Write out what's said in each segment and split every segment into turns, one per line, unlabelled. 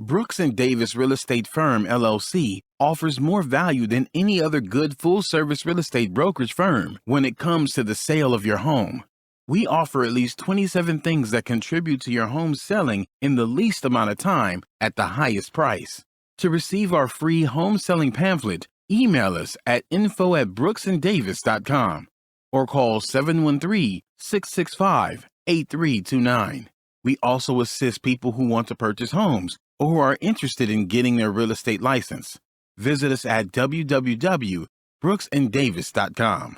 Brooks and Davis Real Estate Firm, LLC, offers more value than any other good full-service real estate brokerage firm when it comes to the sale of your home. We offer at least 27 things that contribute to your home selling in the least amount of time at the highest price. To receive our free home selling pamphlet, email us at info@brooksanddavis.com or call 713-665-8329. We also assist people who want to purchase homes or who are interested in getting their real estate license. Visit us at www.brooksanddavis.com.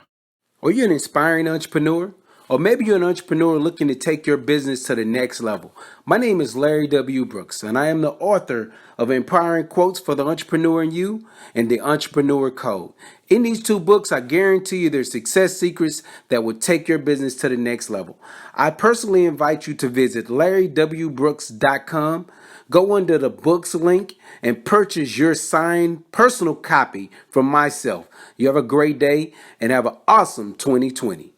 Are you an inspiring entrepreneur? Or maybe you're an entrepreneur looking to take your business to the next level. My name is LarryWBrooks, and I am the author of Empowering Quotes for the Entrepreneur in You and The Entrepreneur Code. In these two books, I guarantee you there's success secrets that will take your business to the next level. I personally invite you to visit LarryWBrooks.com. Go under the books link and purchase your signed personal copy from myself. You have a great day and have an awesome 2020.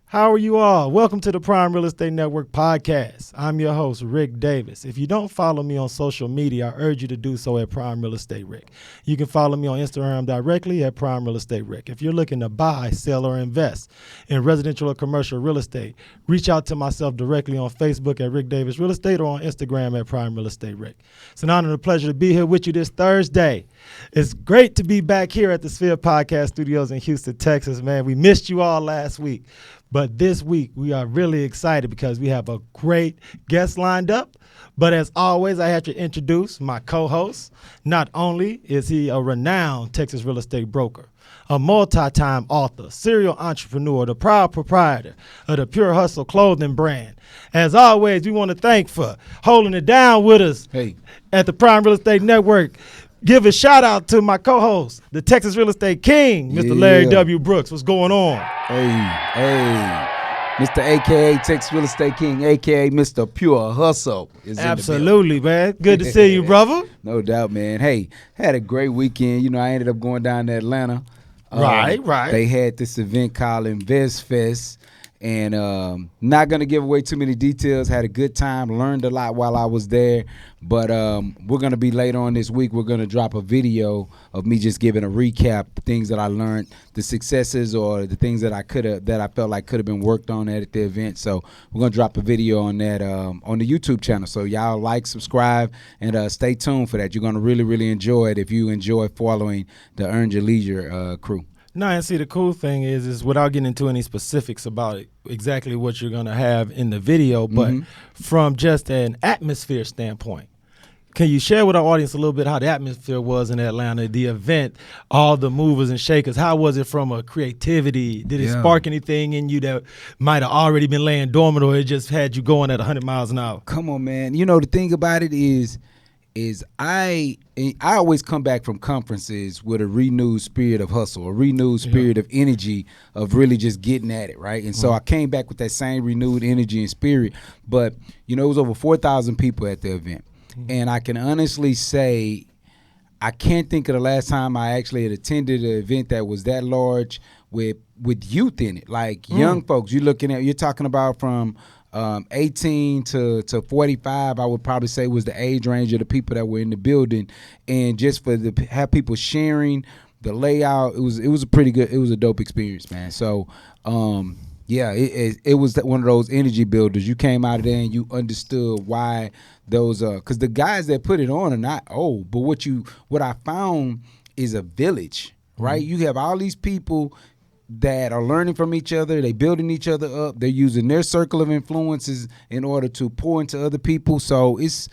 How are you all? Welcome to the Prime Real Estate Network podcast. I'm your host, Rick Davis. If you don't follow me on social media, I urge you to do so at Prime Real Estate Rick. You can follow me on Instagram directly at Prime Real Estate Rick. If you're looking to buy, sell, or invest in residential or commercial real estate, reach out to myself directly on Facebook at Rick Davis Real Estate or on Instagram at Prime Real Estate Rick. It's an honor and a pleasure to be here with you this Thursday. It's great to be back here at the Sphere Podcast Studios in Houston, Texas, man. We missed you all last week. But this week, we are really excited because we have a great guest lined up. But as always, I have to introduce my co-host. Not only is he a renowned Texas real estate broker, a multi-time author, serial entrepreneur, the proud proprietor of the Pure Hustle clothing brand. As always, we want to thank for holding it down with us at the Prime Real Estate Network. Give a shout out to my co-host, the Texas Real Estate King, Mr. Larry W. Brooks. What's going on?
Hey, Mr. AKA Texas Real Estate King, AKA Mr. Pure Hustle.
Absolutely, man. Good to see you, brother.
No doubt, man. Hey, had a great weekend. You know, I ended up going down to Atlanta.
Right.
They had this event called Invest Fest. And not going to give away too many details. Had a good time, learned a lot while I was there. But we're going to be later on this week, we're going to drop a video of me just giving a recap, the things that I learned, the successes or the things that I felt like could have been worked on at the event. So we're going to drop a video on that on the YouTube channel. So y'all like, subscribe, and stay tuned for that. You're going to really, really enjoy it if you enjoy following the Earn Your Leisure crew.
No, and see, the cool thing is without getting into any specifics about it, exactly what you're going to have in the video, but from just an atmosphere standpoint, can you share with our audience a little bit how the atmosphere was in Atlanta, the event, all the movers and shakers? How was it from a creativity? Did it spark anything in you that might have already been laying dormant, or it just had you going at 100 miles an hour?
Come on, man. You know, the thing about it is I always come back from conferences with a renewed spirit of hustle, a renewed spirit of energy, of really just getting at it, right? And so I came back with that same renewed energy and spirit. But, you know, it was over 4,000 people at the event. And I can honestly say I can't think of the last time I actually had attended an event that was that large with youth in it, like young folks. You're talking about from 18 to 45, I would probably say was the age range of the people that were in the building. And just have people sharing the layout, it was a pretty good, it was a dope experience, man. So it was one of those energy builders. You came out of there and you understood why those because the guys that put it on are not old, but what I found is a village, right? You have all these people that are learning from each other. They building each other up. They're using their circle of influences in order to pour into other people. So it's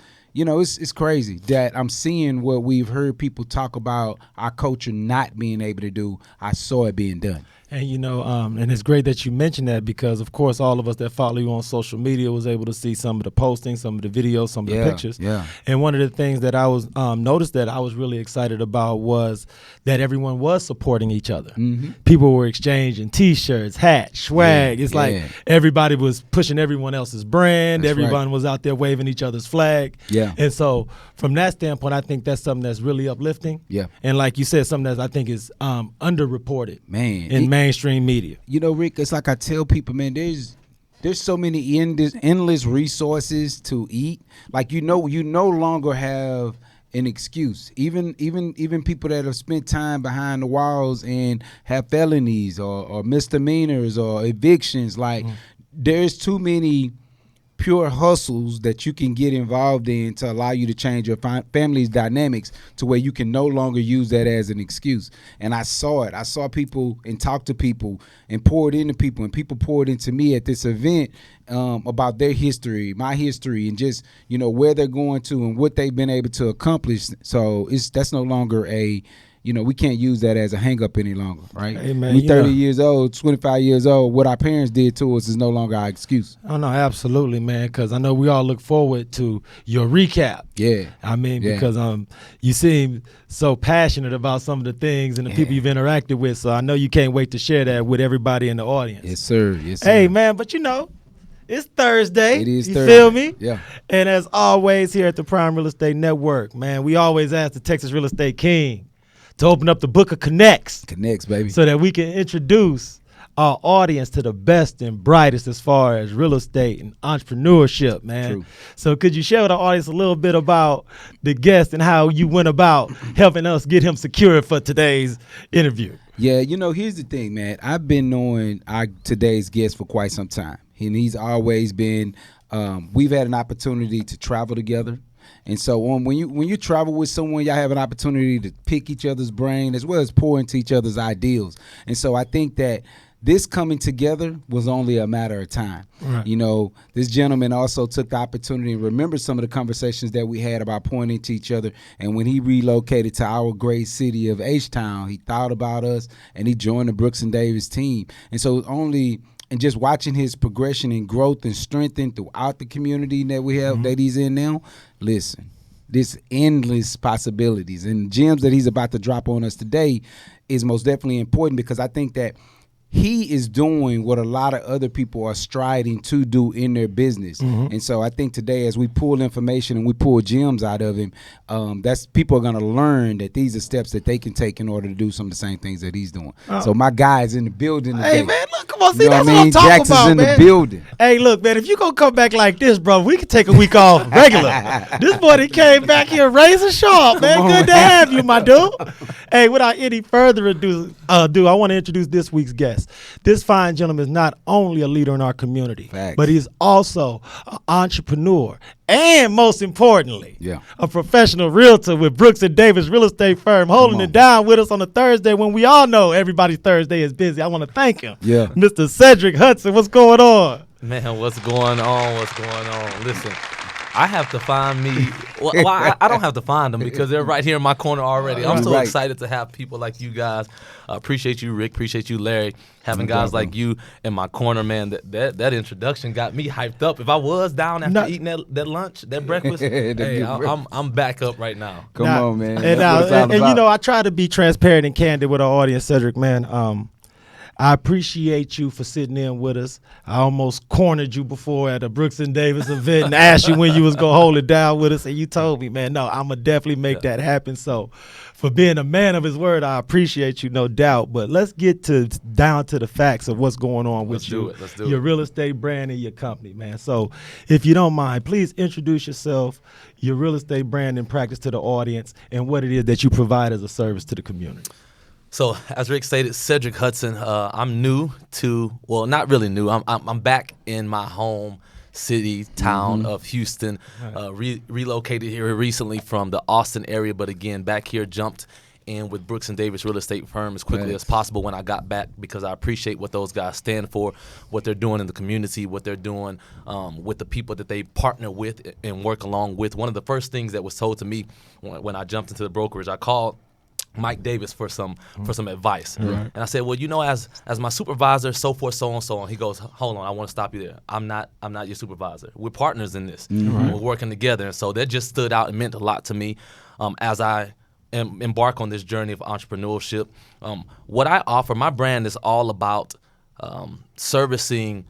crazy that I'm seeing what we've heard people talk about our culture not being able to do. I saw it being done.
And and it's great that you mentioned that because, of course, all of us that follow you on social media was able to see some of the postings, some of the videos, some of the pictures.
Yeah.
And one of the things that I was noticed that I was really excited about was that everyone was supporting each other.
Mm-hmm.
People were exchanging T-shirts, hats, swag. It's like everybody was pushing everyone else's brand.
That's
Everyone
right.
was out there waving each other's flag.
Yeah.
And so from that standpoint, I think that's something that's really uplifting.
Yeah.
And like you said, something that I think is underreported.
Man,
In mainstream media.
Rick, it's like I tell people, man, there's so many endless resources to eat. Like you no longer have an excuse. Even people that have spent time behind the walls and have felonies or misdemeanors or evictions, like there's too many pure hustles that you can get involved in to allow you to change your family's dynamics to where you can no longer use that as an excuse. And I saw it. I saw people and talked to people and poured into people, and people poured into me at this event about their history, my history, and just where they're going to and what they've been able to accomplish. So that's no longer we can't use that as a hang up any longer, right?
Hey, man,
we 30 years old, 25 years old, what our parents did to us is no longer our excuse.
Oh, no, absolutely, man, because I know we all look forward to your recap.
Yeah.
I mean, because you seem so passionate about some of the things and the people you've interacted with, so I know you can't wait to share that with everybody in the audience.
Yes, sir. Yes, sir.
Hey, man, but it's Thursday.
It is
you
Thursday.
Feel me?
Yeah.
And as always here at the Prime Real Estate Network, man, we always ask the Texas Real Estate King to open up the book of Connects.
Connects, baby.
So that we can introduce our audience to the best and brightest as far as real estate and entrepreneurship, man.
True.
So could you share with our audience a little bit about the guest and how you went about helping us get him secured for today's interview?
Yeah, here's the thing, man. I've been knowing today's guest for quite some time. And he's always been, we've had an opportunity to travel together. And so when you travel with someone, y'all have an opportunity to pick each other's brain as well as pour into each other's ideals. And so I think that this coming together was only a matter of time. Right. This gentleman also took the opportunity and remembered some of the conversations that we had about pouring into each other. And when he relocated to our great city of H-Town, he thought about us and he joined the Brooks and Davis team. And so and just watching his progression and growth and strengthen throughout the community that we have, that he's in now, listen, there's endless possibilities. And gems that he's about to drop on us today is most definitely important because I think that he is doing what a lot of other people are striding to do in their business. And so I think today as we pull information and we pull gems out of him, that's people are going to learn that these are steps that they can take in order to do some of the same things that he's doing. So my guy is in the building today.
Hey, man, look, come on, see,
You know
that's
what
what I'm talking
Jackson's
about,
in
man.
the building.
Hey, look, man, if you going to come back like this, bro, we can take a week off regular. This boy that came back here razor sharp, man. Good to have you, my dude. Hey, without any further ado, I want to introduce this week's guest. This fine gentleman is not only a leader in our community,
Facts.
but he's also an entrepreneur and, most importantly, a professional realtor with Brooks and Davis Real Estate Firm, holding it down with us on a Thursday when we all know everybody's Thursday is busy. I want to thank him.
Yeah.
Mr. Sedric Hudson, what's going on?
Man, what's going on? Listen, I have to find me. Well, I don't have to find them because they're right here in my corner already. I'm so excited to have people like you guys. Appreciate you, Rick. Appreciate you, Larry. Having guys like you in my corner, man. That introduction got me hyped up. If I was down after eating that lunch, that breakfast, hey, I'm back up right now.
Come on, man.
And I try to be transparent and candid with our audience, Sedric, man. I appreciate you for sitting in with us. I almost cornered you before at a Brooks and Davis event and asked you when you was going to hold it down with us, and you told me, man, no, I'm going to definitely make that happen. So for being a man of his word, I appreciate you, no doubt. But let's get down to the facts of what's going on with your real estate brand and your company, man. So if you don't mind, please introduce yourself, your real estate brand and practice to the audience, and what it is that you provide as a service to the community.
So, as Rick stated, Sedric Hudson. I'm new to, well, not really new. I'm back in my home city, town of Houston. Relocated here recently from the Austin area, but again, back here, jumped in with Brooks and Davis Real Estate Firm as quickly as possible when I got back because I appreciate what those guys stand for, what they're doing in the community, what they're doing with the people that they partner with and work along with. One of the first things that was told to me when I jumped into the brokerage, I called Mike Davis for some advice. And I said, well, as my supervisor, so forth, so on, so on. He goes, hold on, I want to stop you there. I'm not your supervisor. We're partners in this. We're working together. And so that just stood out and meant a lot to me as I embark on this journey of entrepreneurship. What I offer, my brand is all about servicing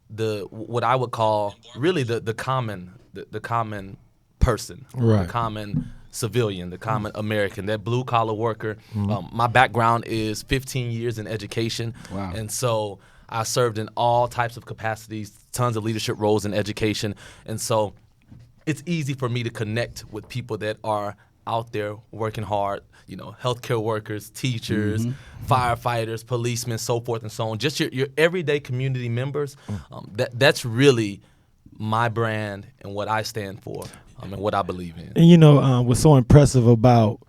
what I would call really the common person, the common civilian, the common American, that blue collar worker. My background is 15 years in education.
Wow.
And so I served in all types of capacities, tons of leadership roles in education. And so it's easy for me to connect with people that are out there working hard, healthcare workers, teachers, firefighters, policemen, so forth and so on. Just your everyday community members. That's really my brand and what I stand for. And what I believe in.
And what's so impressive about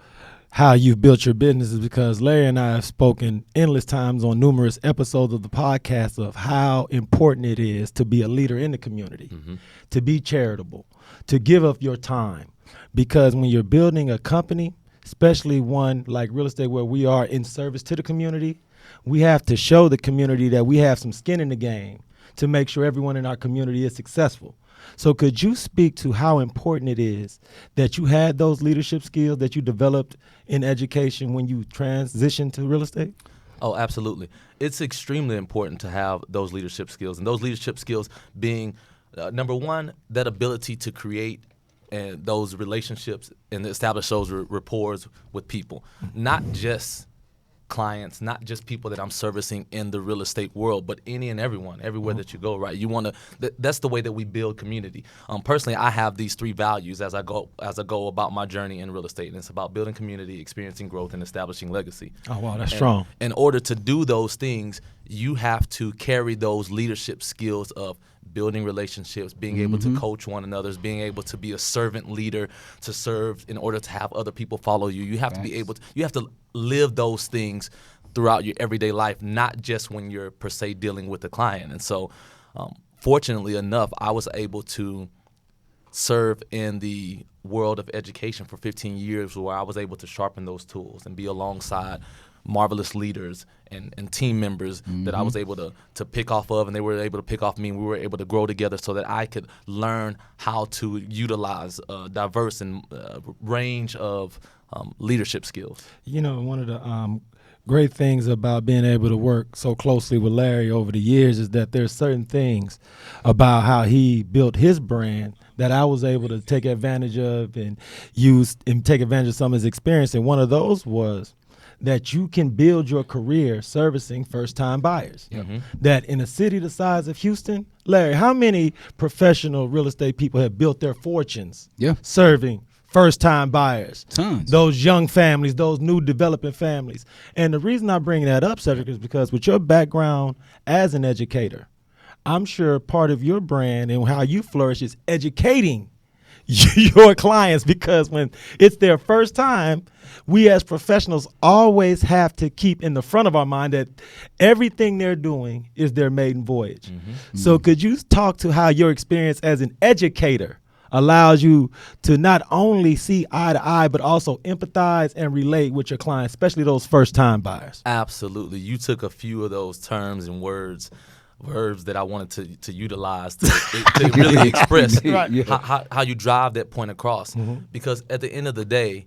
how you've built your business is because Larry and I have spoken endless times on numerous episodes of the podcast of how important it is to be a leader in the community, to be charitable, to give up your time. Because when you're building a company, especially one like real estate where we are in service to the community, we have to show the community that we have some skin in the game to make sure everyone in our community is successful. So could you speak to how important it is that you had those leadership skills that you developed in education when you transitioned to real estate?
Oh, absolutely. It's extremely important to have those leadership skills, and those leadership skills being, number one, that ability to create and those relationships and establish those rapport with people, not just clients, not just people that I'm servicing in the real estate world, but any and everyone, everywhere that you go, right? You want to, that's the way that we build community. Personally, I have these three values as I go about my journey in real estate, and it's about building community, experiencing growth, and establishing legacy.
Oh, wow, that's strong.
In order to do those things, you have to carry those leadership skills of building relationships, being able to coach one another, being able to be a servant leader, to serve in order to have other people follow you. You have to be able to, you have to live those things throughout your everyday life, not just when you're per se dealing with the client. And so fortunately enough, I was able to serve in the world of education for 15 years where I was able to sharpen those tools and be alongside marvelous leaders and team members that I was able to pick off of, and they were able to pick off me, and we were able to grow together so that I could learn how to utilize a diverse and range of leadership skills.
One of the great things about being able to work so closely with Larry over the years is that there's certain things about how he built his brand that I was able to take advantage of and use and take advantage of some of his experience. And one of those was that you can build your career servicing first-time buyers. That in a city the size of Houston, Larry, how many professional real estate people have built their fortunes serving first-time buyers?
Tons.
Those young families, those new developing families. And the reason I bring that up, Cedric, is because with your background as an educator, I'm sure part of your brand and how you flourish is educating your clients, because when it's their first time, we as professionals always have to keep in the front of our mind that everything they're doing is their maiden voyage. So could you talk to how your experience as an educator allows you to not only see eye to eye, but also empathize and relate with your clients, especially those first-time buyers?
Absolutely. You took a few of those terms and verbs that I wanted to utilize to really express how you drive that point across. Because at the end of the day,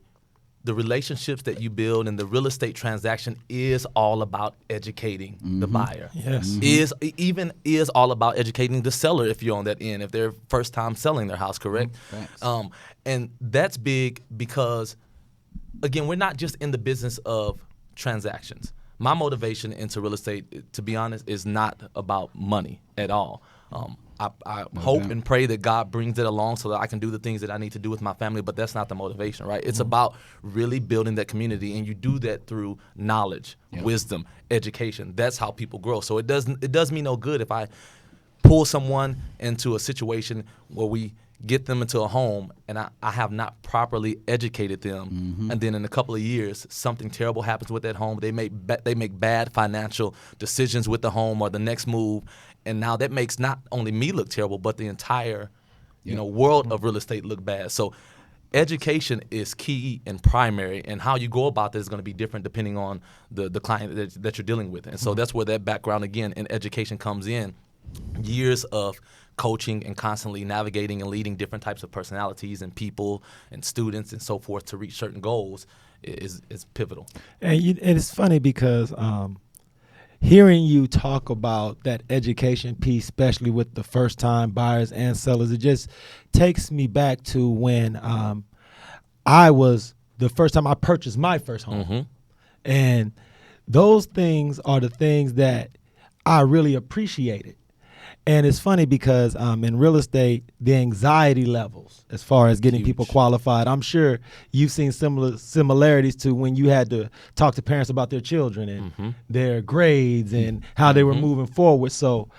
the relationships that you build in the real estate transaction is all about educating the buyer. Is all about educating the seller if you're on that end, if they're first time selling their house, correct? And that's big because, again, we're not just in the business of transactions. My motivation into real estate, to be honest, is not about money at all. I hope and pray that God brings it along so that I can do the things that I need to do with my family, but that's not the motivation, right? It's about really building that community, and you do that through knowledge, wisdom, education. That's how people grow. So it does me no good if I pull someone into a situation where we get them into a home and I have not properly educated them, and then in a couple of years something terrible happens with that home. They make bad financial decisions with the home or the next move, and now that makes not only me look terrible but the entire world of real estate look bad. So education is key and primary, and how you go about this is going to be different depending on the client that you're dealing with. And so that's where that background, again, in education comes in. Years of coaching and constantly navigating and leading different types of personalities and people and students and so forth to reach certain goals is pivotal.
And it's funny because hearing you talk about that education piece, especially with the first-time buyers and sellers, it just takes me back to when the first time I purchased my first home.
Mm-hmm.
And those things are the things that I really appreciated. And it's funny because in real estate, the anxiety levels as far as getting people qualified, I'm sure you've seen similarities to when you had to talk to parents about their children and their grades and how they were moving forward. So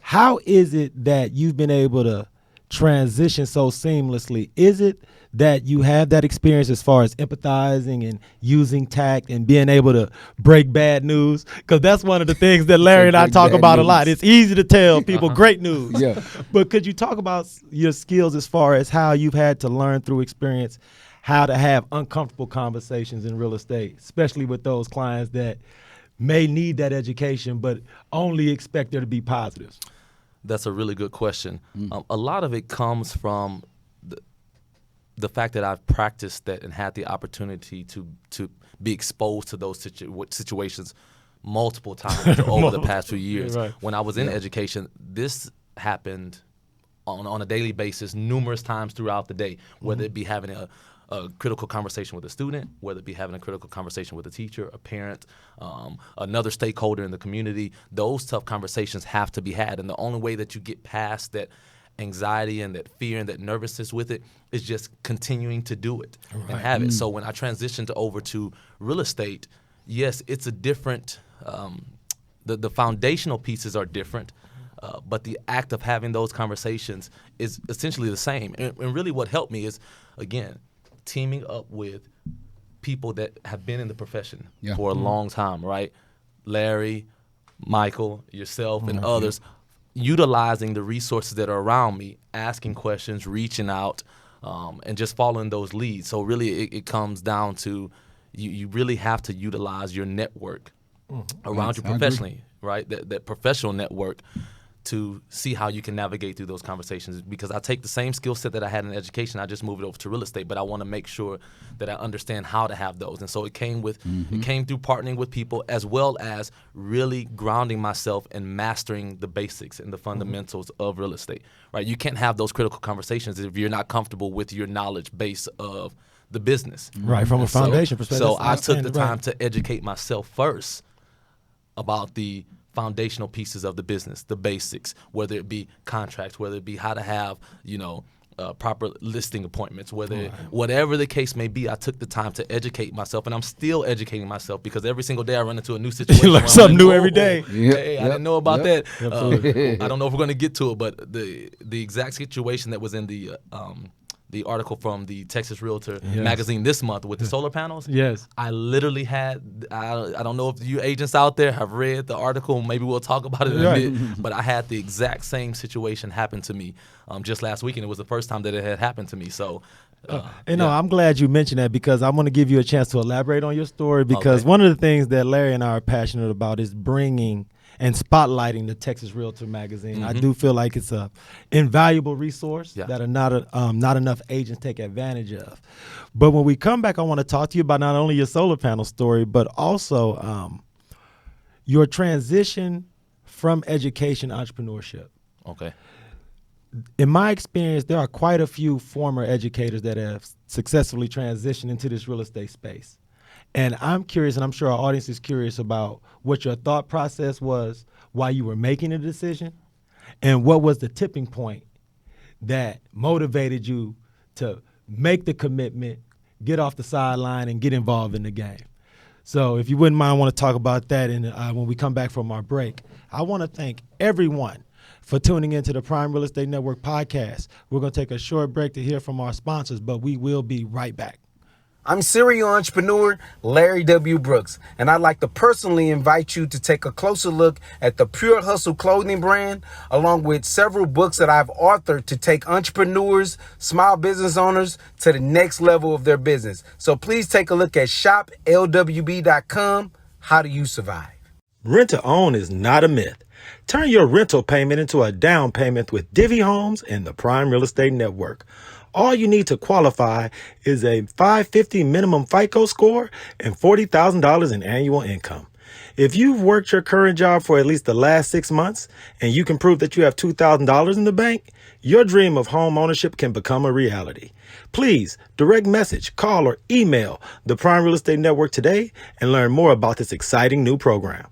how is it that you've been able to transition so seamlessly? Is it that you have that experience as far as empathizing and using tact and being able to break bad news? Because that's one of the things that Larry and I talk about a lot. It's easy to tell people great news.
Yeah.
But could you talk about your skills as far as how you've had to learn through experience how to have uncomfortable conversations in real estate, especially with those clients that may need that education but only expect there to be positives?
That's a really good question. A lot of it comes from the fact that I've practiced that and had the opportunity to be exposed to those situations multiple times over the past few years.
Right.
When I was in education, this happened on a daily basis numerous times throughout the day, whether it be having a critical conversation with a student, whether it be having a critical conversation with a teacher, a parent, another stakeholder in the community. Those tough conversations have to be had, and the only way that you get past that anxiety and that fear and that nervousness with it is just continuing to do it and have it. So when I transitioned over to real estate, yes, it's a different, the foundational pieces are different, but the act of having those conversations is essentially the same. And really what helped me is, again, teaming up with people that have been in the profession for a long time, right? Larry, Michael, yourself, and others, utilizing the resources that are around me, asking questions, reaching out, and just following those leads. So really it comes down to you really have to utilize your network around you professionally, right? That professional network to see how you can navigate through those conversations, because I take the same skill set that I had in education, I just moved it over to real estate, but I want to make sure that I understand how to have those. And so it came through partnering with people, as well as really grounding myself and mastering the basics and the fundamentals of real estate, right? You can't have those critical conversations if you're not comfortable with your knowledge base of the business.
Right, from a foundation perspective.
So I took the time to educate myself first about the foundational pieces of the business, the basics, whether it be contracts, whether it be how to have, proper listing appointments, whatever the case may be. I took the time to educate myself, and I'm still educating myself, because every single day I run into a new situation.
You learn something new every day.
Hey, I didn't know about that. I don't know if we're going to get to it, but the exact situation that was in the article from the Texas Realtor magazine this month with the solar panels.
Yes.
I literally had, I don't know if you agents out there have read the article, maybe we'll talk about it in a bit, but I had the exact same situation happen to me just last week, and it was the first time that it had happened to me. So,
I'm glad you mentioned that, because I want to give you a chance to elaborate on your story, because one of the things that Larry and I are passionate about is bringing and spotlighting the Texas Realtor magazine. I do feel like it's a invaluable resource that are not enough agents take advantage of. But when we come back, I want to talk to you about not only your solar panel story, but also your transition from education entrepreneurship.
Okay.
In my experience, there are quite a few former educators that have successfully transitioned into this real estate space. And I'm curious, and I'm sure our audience is curious about what your thought process was while you were making the decision, and what was the tipping point that motivated you to make the commitment, get off the sideline, and get involved in the game. So if you wouldn't mind, I want to talk about that. And when we come back from our break, I want to thank everyone for tuning into the Prime Real Estate Network podcast. We're going to take a short break to hear from our sponsors, but we will be right back.
I'm serial entrepreneur Larry W. Brooks, and I'd like to personally invite you to take a closer look at the Pure Hustle clothing brand, along with several books that I've authored to take entrepreneurs, small business owners to the next level of their business. So please take a look at shoplwb.com. How do you survive?
Rent to own is not a myth. Turn your rental payment into a down payment with Divvy Homes and the Prime Real Estate Network. All you need to qualify is a 550 minimum FICO score and $40,000 in annual income. If you've worked your current job for at least the last 6 months and you can prove that you have $2,000 in the bank, your dream of home ownership can become a reality. Please direct message, call, or email the Prime Real Estate Network today and learn more about this exciting new program.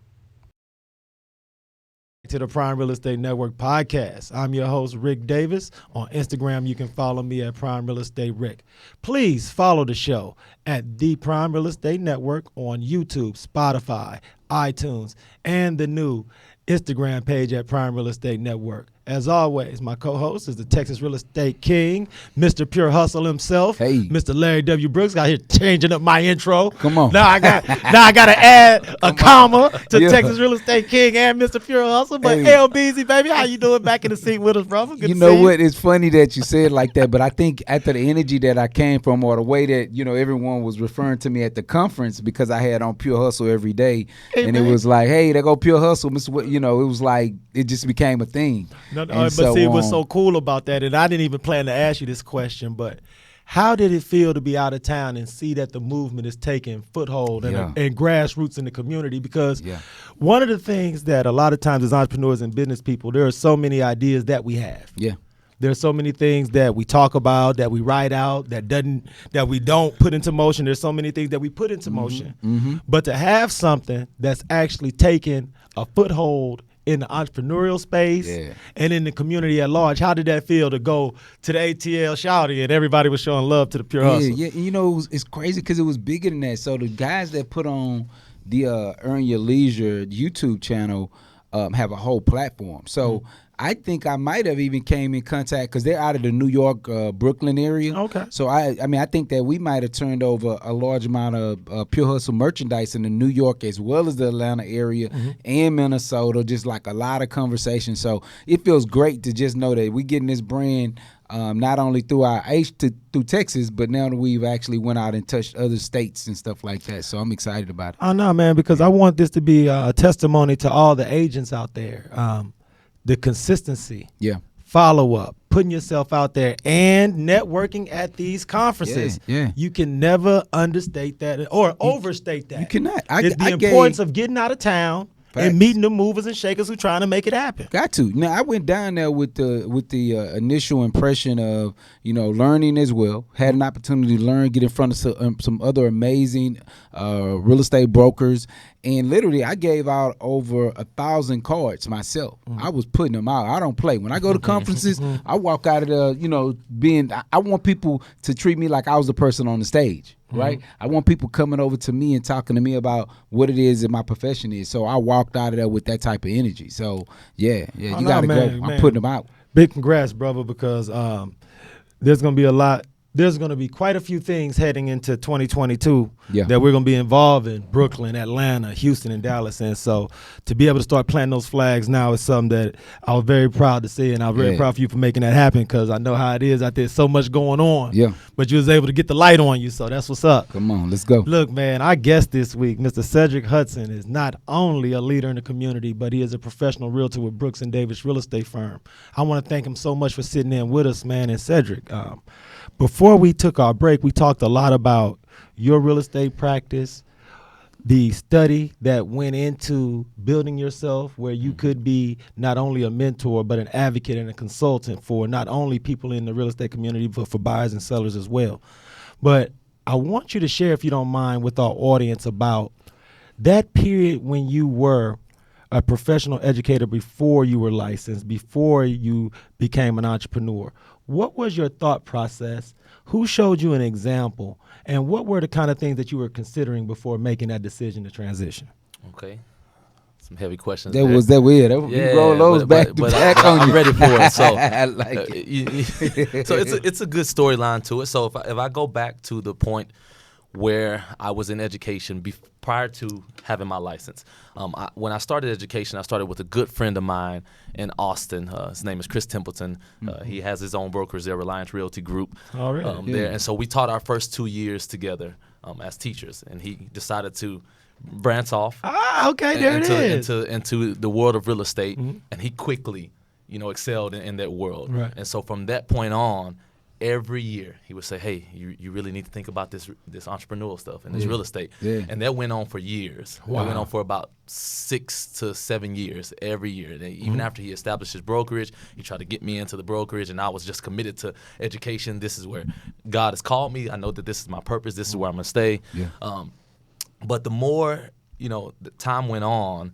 To the Prime Real Estate Network podcast. I'm your host, Rick Davis. On Instagram, you can follow me at Prime Real Estate Rick. Please follow the show at The Prime Real Estate Network on YouTube, Spotify, iTunes, and the new Instagram page at Prime Real Estate Network. As always, my co-host is the Texas Real Estate King, Mr. Pure Hustle himself,
Hey.
Mr. Larry W. Brooks. Got here changing up my intro.
Come on.
Now I got to add a comma to
Yeah.
Texas Real Estate King and Mr. Pure Hustle. But
Hey.
LBZ, baby, how you doing back in the seat with us, brother? Good
You
to
know
see
what? It's funny that you said like that, but I think after the energy that I came from, or the way that everyone was referring to me at the conference, because I had on Pure Hustle every day,
Hey,
and
man.
it was like, hey, there go Pure Hustle, Mr. It was like it just became a thing.
No,
And
but
so,
see, what's so cool about that, and I didn't even plan to ask you this question, but how did it feel to be out of town and see that the movement is taking foothold and,
Yeah.
and grassroots in the community? Because
Yeah.
one of the things that a lot of times as entrepreneurs and business people, there are so many ideas that we have.
Yeah.
There's so many things that we talk about, that we write out, that we don't put into motion. There's so many things that we put into motion. But to have something that's actually taking a foothold in the entrepreneurial space
Yeah.
and in the community at large, how did that feel to go to the ATL Shouty and everybody was showing love to the Pure Hustle?
Yeah, and it's crazy because it was bigger than that. So the guys that put on the Earn Your Leisure YouTube channel have a whole platform. So I think I might have even came in contact because they're out of the New York, Brooklyn area.
Okay.
So I think that we might have turned over a large amount of Pure Hustle merchandise in the New York as well as the Atlanta area and Minnesota. Just like a lot of conversation. So it feels great to just know that we're getting this brand not only through through Texas, but now that we've actually went out and touched other states and stuff like that. So I'm excited about it.
I know, man, because I want this to be a testimony to all the agents out there. The consistency,
Yeah.
follow up, putting yourself out there, and networking at these conferences.
Yeah.
You can never understate that or overstate that.
You cannot.
It's the importance of getting out of town
Facts.
and meeting the movers and shakers who trying to make it happen.
Got to. Now I went down there with the initial impression of learning as well. Had an opportunity to learn, get in front of some other amazing real estate brokers, and literally I gave out over 1,000 cards myself. I was putting them out. I don't play. When I go to conferences, I walk out of the I want people to treat me like I was the person on the stage. Right, I want people coming over to me and talking to me about what it is that my profession is. So I walked out of there with that type of energy. So you got to go. I'm putting them out.
Big congrats, brother, because there's going to be a lot. There's going to be quite a few things heading into 2022 that we're going to be involved in. Brooklyn, Atlanta, Houston, and Dallas. And so to be able to start planting those flags now is something that I was very proud to see. And I'm very proud for you for making that happen because I know how it is out there. So much going on.
Yeah.
But you was able to get the light on you. So that's what's up.
Come on, let's go.
Look, man, our guest this week, Mr. Sedric Hudson, is not only a leader in the community, but he is a professional realtor with Brooks and Davis Real Estate Firm. I want to thank him so much for sitting in with us, man. And Sedric, before we took our break, we talked a lot about your real estate practice, the study that went into building yourself where you could be not only a mentor, but an advocate and a consultant for not only people in the real estate community, but for buyers and sellers as well. But I want you to share, if you don't mind, with our audience about that period when you were a professional educator before you were licensed, before you became an entrepreneur. What was your thought process? Who showed you an example? And what were the kind of things that you were considering before making that decision to transition?
Okay. Some heavy questions.
That was that weird. You roll those back to back on you.
I'm ready for it. So
I like it.
So it's a good storyline to it. So if I go back to the point where I was in education prior to having my license. When I started education, I started with a good friend of mine in Austin. His name is Chris Templeton. He has his own brokerage there, Reliance Realty Group.
Oh, really?
There. And so we taught our first 2 years together as teachers. And he decided to branch off.
Okay, there it is.
Into the world of real estate. And he quickly, excelled in that world.
Right.
And so from that point on, every year he would say, hey, you really need to think about this entrepreneurial stuff and this real estate. Yeah. And that went on for years. Wow. That went on for about 6 to 7 years every year. And even after he established his brokerage, he tried to get me into the brokerage, and I was just committed to education. This is where God has called me. I know that this is my purpose. This is where I'm going to stay. Yeah. But the more, the time went on,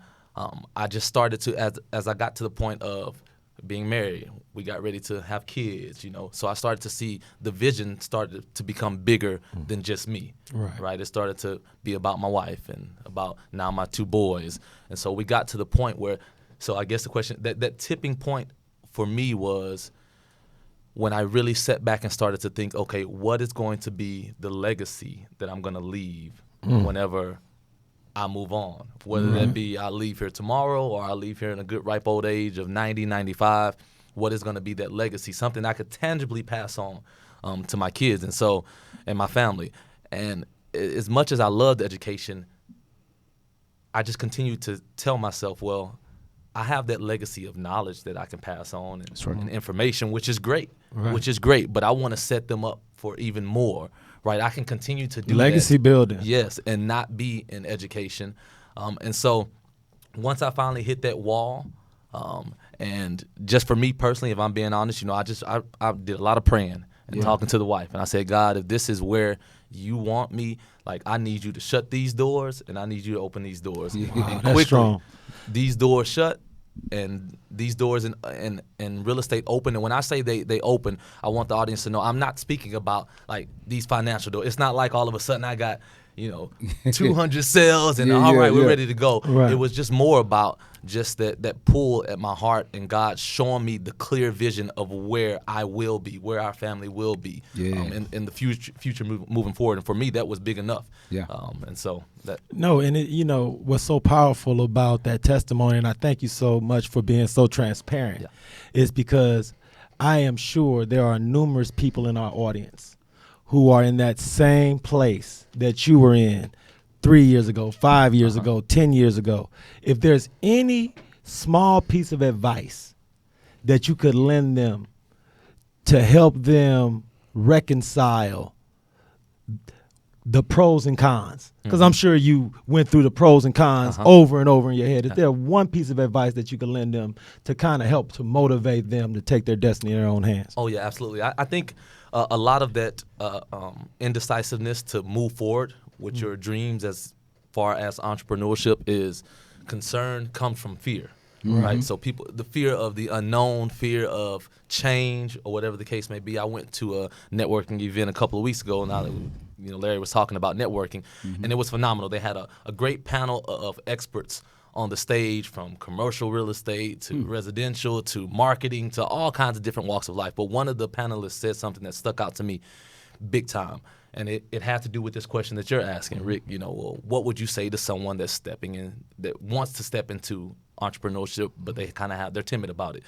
I just started to, as I got to the point of being married, we got ready to have kids, So I started to see the vision started to become bigger than just me, right? It started to be about my wife and about now my 2 boys. And so we got to the point where, so I guess the question, that tipping point for me was when I really sat back and started to think, okay, what is going to be the legacy that I'm going to leave whenever I move on, whether that be I leave here tomorrow or I leave here in a good ripe old age of 90, 95, what is going to be that legacy, something I could tangibly pass on to my kids and my family. And as much as I loved education, I just continued to tell myself, well, I have that legacy of knowledge that I can pass on and information, which is great, but I want to set them up for even more. Right, I can continue to do
legacy building.
Yes, and not be in education. And so once I finally hit that wall, and just for me personally, if I'm being honest, I did a lot of praying and talking to the wife. And I said, God, if this is where you want me, like I need you to shut these doors and I need you to open these doors.
Wow,
and
that's strong.
These doors shut and these doors in real estate open. And when I say they open, I want the audience to know I'm not speaking about like these financial doors. It's not like all of a sudden I got 200 sales and we're ready to go. Right. It was just more about just that pull at my heart and God showing me the clear vision of where I will be, where our family will be in the future moving forward. And for me, that was big enough. Yeah. And so that.
No, and what's so powerful about that testimony, and I thank you so much for being so transparent, is because I am sure there are numerous people in our audience who are in that same place that you were in 3 years ago, 5 years ago, 10 years ago. If there's any small piece of advice that you could lend them to help them reconcile the pros and cons, because I'm sure you went through the pros and cons over and over in your head. Is there one piece of advice that you could lend them to kind of help to motivate them to take their destiny in their own hands?
Oh, yeah, absolutely. I think a lot of that indecisiveness to move forward with your dreams as far as entrepreneurship is concerned comes from fear, right? So the fear of the unknown, fear of change, or whatever the case may be. I went to a networking event a couple of weeks ago, and Larry was talking about networking, and it was phenomenal. They had a great panel of experts on the stage, from commercial real estate to residential to marketing to all kinds of different walks of life. But one of the panelists said something that stuck out to me big time. And it had to do with this question that you're asking, Rick. Well, what would you say to someone that's stepping in, that wants to step into entrepreneurship, but they're timid about it?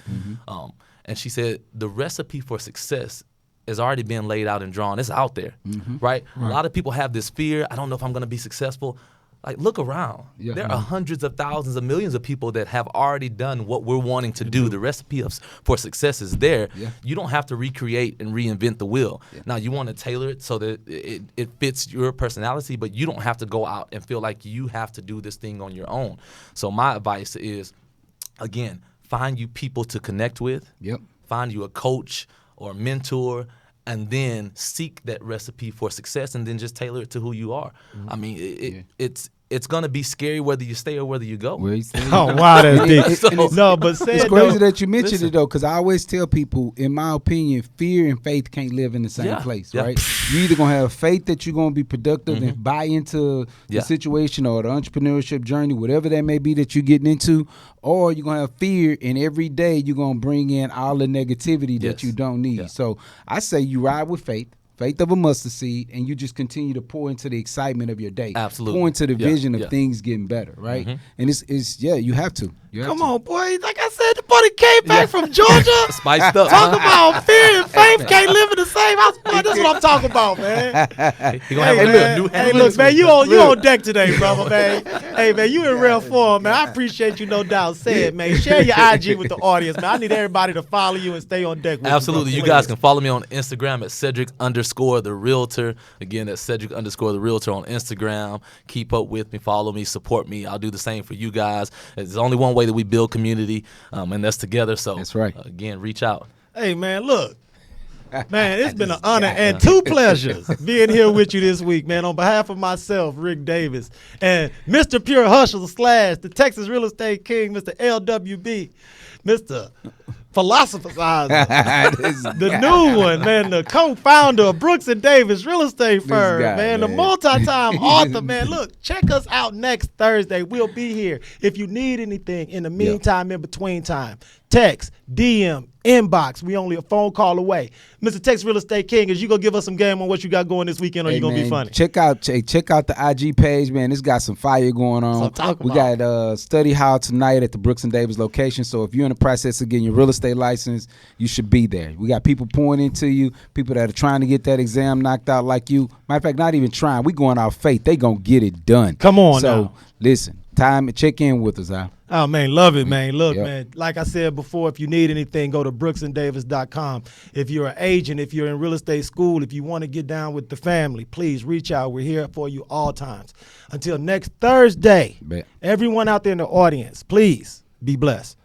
And she said the recipe for success is already being laid out and drawn. It's out there, right? A lot of people have this fear. I don't know if I'm going to be successful. Like, look around. There are hundreds of thousands of millions of people that have already done what we're wanting to do. The recipe for success is there. You don't have to recreate and reinvent the wheel. Now, you want to tailor it so that it fits your personality, but you don't have to go out and feel like you have to do this thing on your own. So my advice is, again, find you people to connect with. Find you a coach or a mentor, and then seek that recipe for success, and then just tailor it to who you are. I mean, it's going to be scary whether you stay or whether you go.
Oh, wow, that's deep.
It's crazy that you mentioned it, though, because I always tell people, in my opinion, fear and faith can't live in the same place, right? You're either going to have faith that you're going to be productive and buy into the situation or the entrepreneurship journey, whatever that may be that you're getting into, or you're going to have fear, and every day you're going to bring in all the negativity that you don't need. So I say you ride with faith. faith of a mustard seed, and you just continue to pour into the excitement of your day.
Absolutely.
Pour into the vision of
yeah.
things getting better, right? And it's you have to.
Come on, boy. Like I said, the buddy came back from Georgia.
Spiced up.
Talk about fear and faith can't live in the same house. Boy, that's what I'm talking about, man.
He gonna have a
man.
new
Hey, look, man, you on deck today, brother, man. Hey, man, you in real form, man. I appreciate you, no doubt. Say it, man. Share your IG with the audience, man. I need everybody to follow you and stay on deck with
Absolutely.
you,
You
bro,
guys
please.
can follow me on Instagram at Sedric_the Realtor. Again, that's Sedric_the Realtor on Instagram. Keep up with me, follow me, support me. I'll do the same for you guys. There's only one way that we build community, and that's together. So
That's right.
Again, reach out.
Hey, man, look. Man, it's been an honor and two pleasures being here with you this week, man. On behalf of myself, Rick Davis, and Mr. Pure Hustle / the Texas Real Estate King, Mr. LWB, Mr. Philosophizer, the new one, man, the co-founder of Brooks and Davis Real Estate Firm,
guy,
man, the
man.
multi-time author, man. Look, check us out next Thursday. We'll be here. If you need anything in the meantime, in between time, text, DM, inbox. We only a phone call away. Mr. Texas Real Estate King, is you gonna give us some game on what you got going this weekend, or you gonna be funny?
Check out the IG page, man. It's got some fire going on.
So talk
We
about
got study hall tonight at the Brooks and Davis location. So if you're in the process of getting your real estate license, you should be there. We got people pouring into you, people that are trying to get that exam knocked out like you. Matter of fact, not even trying. We going out faith. They gonna get it done.
Come on
so,
now.
Listen, time check in with us, Al.
Oh, man, love it, man. Look,
Yep.
man, like I said before, if you need anything, go to brooksanddavis.com. If you're an agent, if you're in real estate school, if you want to get down with the family, please reach out. We're here for you all times. Until next Thursday,
Bet.
everyone out there in the audience, please be blessed.